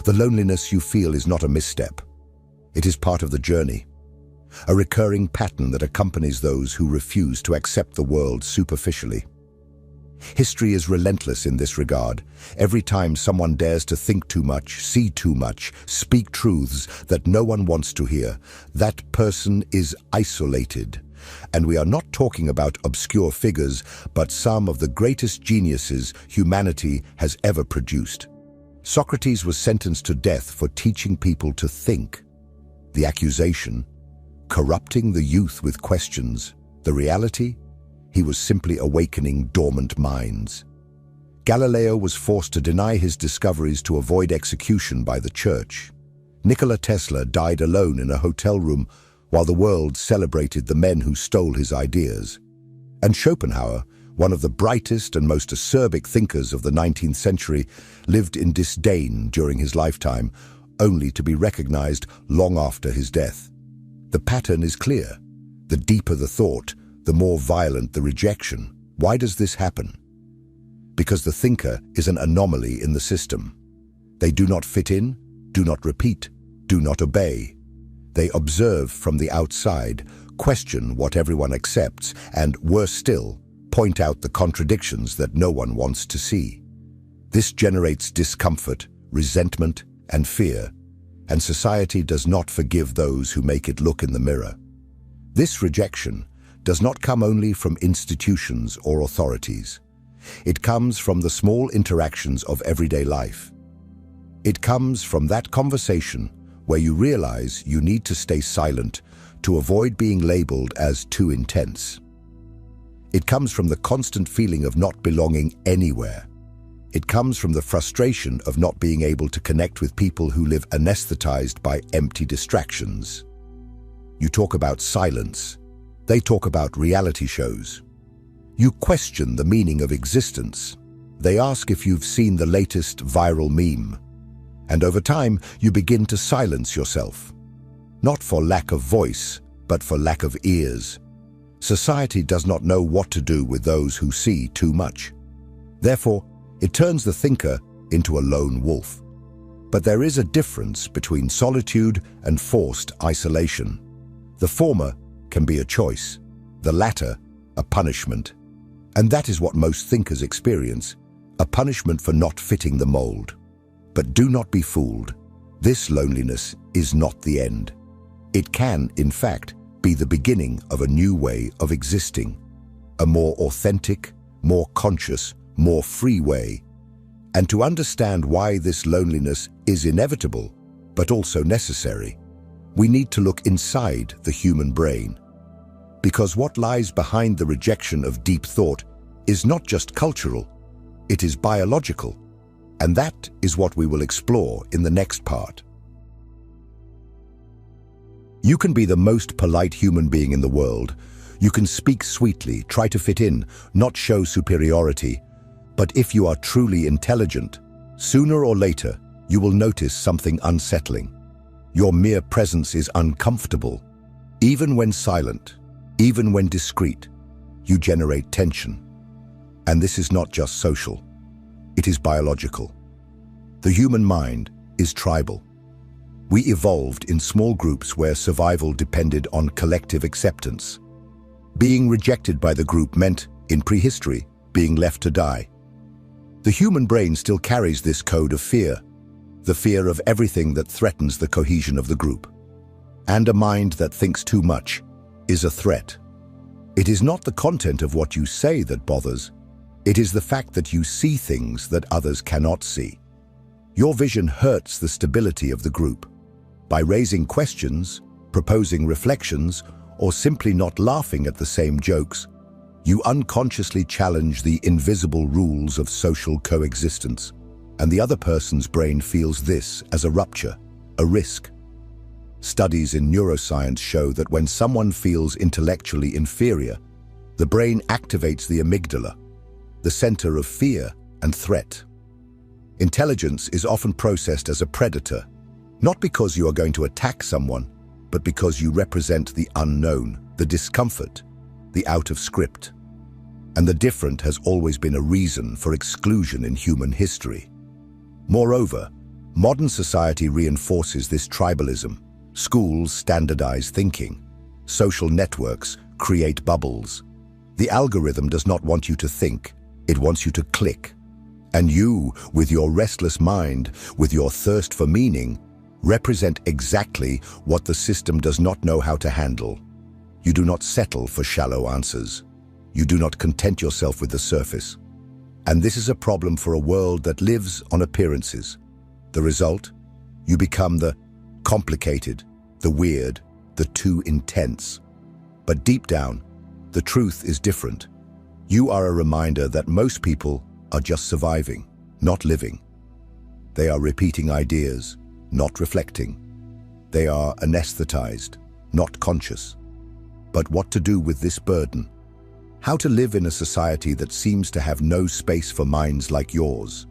The loneliness you feel is not a misstep. It is part of the journey, a recurring pattern that accompanies those who refuse to accept the world superficially. History is relentless in this regard. Every time someone dares to think too much, see too much, speak truths that no one wants to hear, that person is isolated. And we are not talking about obscure figures, but some of the greatest geniuses humanity has ever produced. Socrates was sentenced to death for teaching people to think. The accusation, corrupting the youth with questions. The reality, he was simply awakening dormant minds. Galileo was forced to deny his discoveries to avoid execution by the church. Nikola Tesla died alone in a hotel room while the world celebrated the men who stole his ideas. And Schopenhauer, one of the brightest and most acerbic thinkers of the 19th century, lived in disdain during his lifetime, only to be recognized long after his death. The pattern is clear. The deeper the thought, the more violent the rejection. Why does this happen? Because the thinker is an anomaly in the system. They do not fit in, do not repeat, do not obey. They observe from the outside, question what everyone accepts, and, worse still, point out the contradictions that no one wants to see. This generates discomfort, resentment, and fear, and society does not forgive those who make it look in the mirror. This rejection does not come only from institutions or authorities. It comes from the small interactions of everyday life. It comes from that conversation where you realize you need to stay silent to avoid being labeled as too intense. It comes from the constant feeling of not belonging anywhere. It comes from the frustration of not being able to connect with people who live anesthetized by empty distractions. You talk about silence. They talk about reality shows. You question the meaning of existence. They ask if you've seen the latest viral meme. And over time, you begin to silence yourself. Not for lack of voice, but for lack of ears. Society does not know what to do with those who see too much. Therefore, it turns the thinker into a lone wolf. But there is a difference between solitude and forced isolation. The former can be a choice, the latter a punishment. And that is what most thinkers experience, a punishment for not fitting the mold. But do not be fooled. This loneliness is not the end. It can, in fact, be the beginning of a new way of existing, a more authentic, more conscious, more free way. And to understand why this loneliness is inevitable, but also necessary, we need to look inside the human brain. Because what lies behind the rejection of deep thought is not just cultural, it is biological. And that is what we will explore in the next part. You can be the most polite human being in the world. You can speak sweetly, try to fit in, not show superiority. But if you are truly intelligent, sooner or later, you will notice something unsettling. Your mere presence is uncomfortable. Even when silent, even when discreet, you generate tension. And this is not just social. It is biological. The human mind is tribal. We evolved in small groups where survival depended on collective acceptance. Being rejected by the group meant, in prehistory, being left to die. The human brain still carries this code of fear, the fear of everything that threatens the cohesion of the group. And a mind that thinks too much is a threat. It is not the content of what you say that bothers. It is the fact that you see things that others cannot see. Your vision hurts the stability of the group. By raising questions, proposing reflections, or simply not laughing at the same jokes, you unconsciously challenge the invisible rules of social coexistence, and the other person's brain feels this as a rupture, a risk. Studies in neuroscience show that when someone feels intellectually inferior, the brain activates the amygdala, the center of fear and threat. Intelligence is often processed as a predator, not because you are going to attack someone, but because you represent the unknown, the discomfort, the out of script. And the different has always been a reason for exclusion in human history. Moreover, Modern society reinforces this tribalism. Schools standardize thinking. Social networks create bubbles. The algorithm does not want you to think, it wants you to click. And you, with your restless mind, with your thirst for meaning, represent exactly what the system does not know how to handle. You do not settle for shallow answers. You do not content yourself with the surface. And this is a problem for a world that lives on appearances. The result? You become the complicated, the weird, the too intense. But deep down, the truth is different. You are a reminder that most people are just surviving, not living. They are repeating ideas, not reflecting. They are anesthetized, not conscious. But what to do with this burden? How to live in a society that seems to have no space for minds like yours?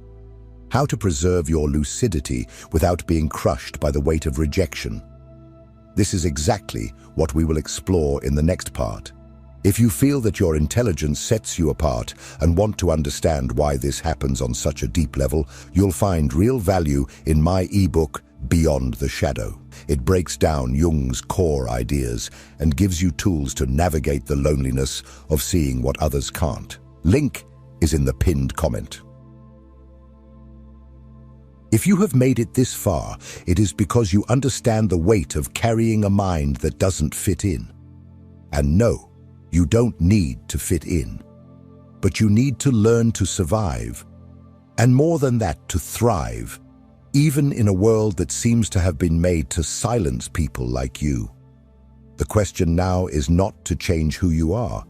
How to preserve your lucidity without being crushed by the weight of rejection? This is exactly what we will explore in the next part. If you feel that your intelligence sets you apart and want to understand why this happens on such a deep level, you'll find real value in my ebook, Beyond the Shadow. It breaks down Jung's core ideas and gives you tools to navigate the loneliness of seeing what others can't. Link is in the pinned comment. If you have made it this far, it is because you understand the weight of carrying a mind that doesn't fit in. And no, you don't need to fit in, but you need to learn to survive, and more than that, to thrive, even in a world that seems to have been made to silence people like you. The question now is not to change who you are,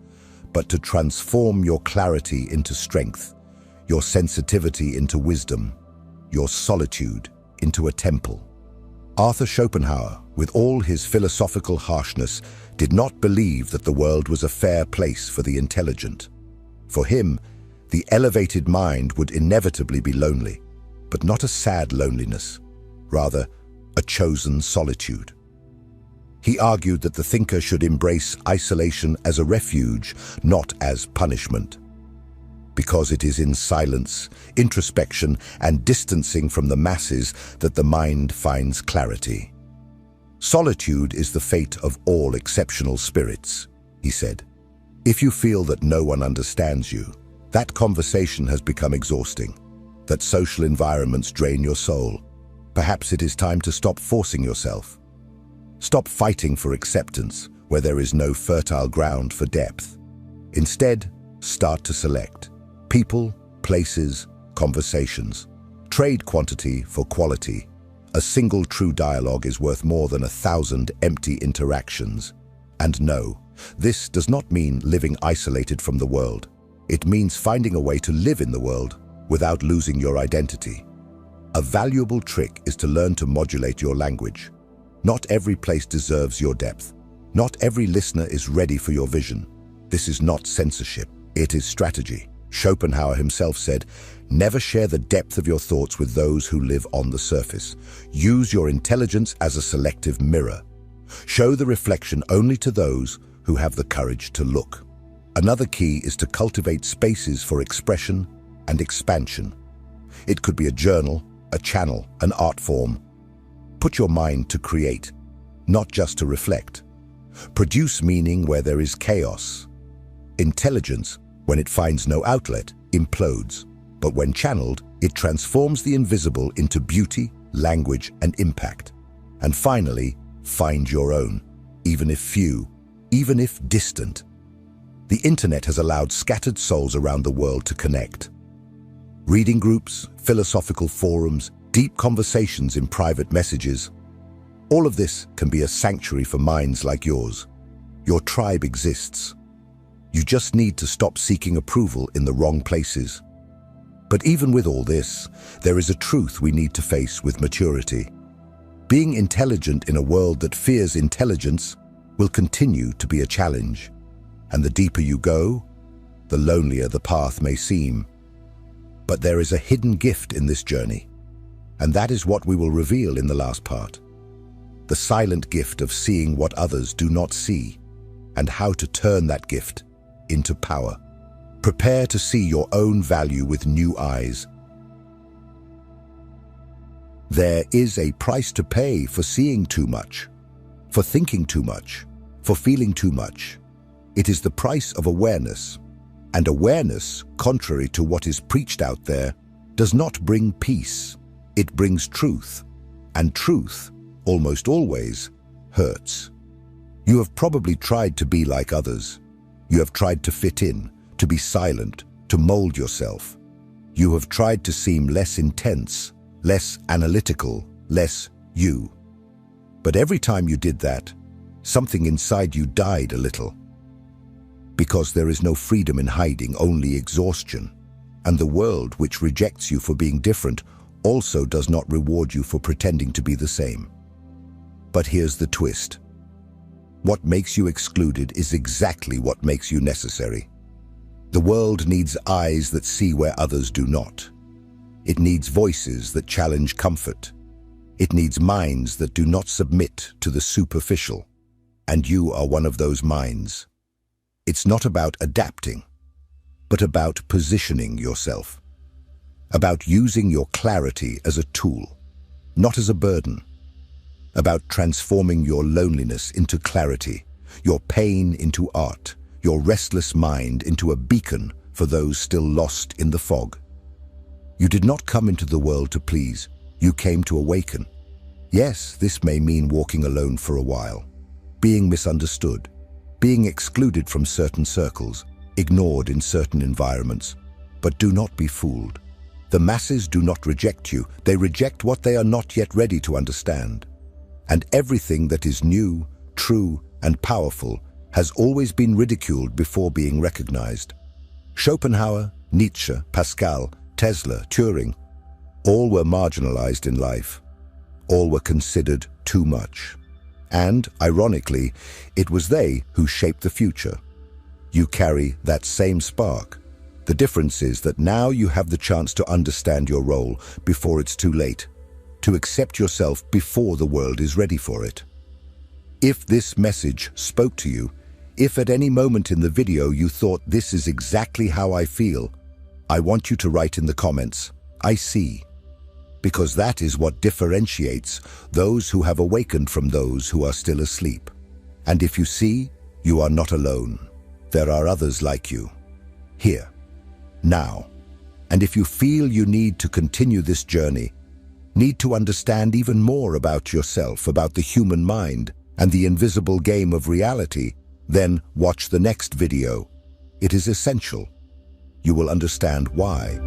but to transform your clarity into strength, your sensitivity into wisdom, your solitude into a temple. Arthur Schopenhauer, with all his philosophical harshness, did not believe that the world was a fair place for the intelligent. For him, the elevated mind would inevitably be lonely, but not a sad loneliness, rather a chosen solitude. He argued that the thinker should embrace isolation as a refuge, not as punishment, because it is in silence, introspection, and distancing from the masses that the mind finds clarity. Solitude is the fate of all exceptional spirits, he said. If you feel that no one understands you, that conversation has become exhausting, that social environments drain your soul, perhaps it is time to stop forcing yourself. Stop fighting for acceptance where there is no fertile ground for depth. Instead, start to select people, places, conversations. Trade quantity for quality. A single true dialogue is worth more than 1,000 empty interactions. And no, this does not mean living isolated from the world. It means finding a way to live in the world without losing your identity. A valuable trick is to learn to modulate your language. Not every place deserves your depth. Not every listener is ready for your vision. This is not censorship, it is strategy. Schopenhauer himself said, "Never share the depth of your thoughts with those who live on the surface. Use your intelligence as a selective mirror. Show the reflection only to those who have the courage to look." Another key is to cultivate spaces for expression and expansion. It could be a journal, a channel, an art form. Put your mind to create, not just to reflect. Produce meaning where there is chaos. Intelligence, when it finds no outlet, implodes. But when channeled, it transforms the invisible into beauty, language, and impact. And finally, find your own, even if few, even if distant. The internet has allowed scattered souls around the world to connect. Reading groups, philosophical forums, deep conversations in private messages. All of this can be a sanctuary for minds like yours. Your tribe exists. You just need to stop seeking approval in the wrong places. But even with all this, there is a truth we need to face with maturity. Being intelligent in a world that fears intelligence will continue to be a challenge. And the deeper you go, the lonelier the path may seem. But there is a hidden gift in this journey, and that is what we will reveal in the last part. The silent gift of seeing what others do not see, and how to turn that gift into power. Prepare to see your own value with new eyes. There is a price to pay for seeing too much, for thinking too much, for feeling too much. It is the price of awareness. And awareness, contrary to what is preached out there, does not bring peace. It brings truth. And truth, almost always, hurts. You have probably tried to be like others. You have tried to fit in, to be silent, to mold yourself. You have tried to seem less intense, less analytical, less you. But every time you did that, something inside you died a little. Because there is no freedom in hiding, only exhaustion. And the world, which rejects you for being different, also does not reward you for pretending to be the same. But here's the twist. What makes you excluded is exactly what makes you necessary. The world needs eyes that see where others do not. It needs voices that challenge comfort. It needs minds that do not submit to the superficial. And you are one of those minds. It's not about adapting, but about positioning yourself. About using your clarity as a tool, not as a burden. About transforming your loneliness into clarity, your pain into art, your restless mind into a beacon for those still lost in the fog. You did not come into the world to please, you came to awaken. Yes, this may mean walking alone for a while, being misunderstood, being excluded from certain circles, ignored in certain environments. But do not be fooled. The masses do not reject you, they reject what they are not yet ready to understand. And everything that is new, true, and powerful has always been ridiculed before being recognized. Schopenhauer, Nietzsche, Pascal, Tesla, Turing, all were marginalized in life. All were considered too much. And, ironically, it was they who shaped the future. You carry that same spark. The difference is that now you have the chance to understand your role before it's too late, to accept yourself before the world is ready for it. If this message spoke to you, if at any moment in the video you thought this is exactly how I feel, I want you to write in the comments, I see. Because that is what differentiates those who have awakened from those who are still asleep. And if you see, you are not alone. There are others like you. Here. Now. And if you feel you need to continue this journey, need to understand even more about yourself, about the human mind, and the invisible game of reality, then watch the next video. It is essential. You will understand why.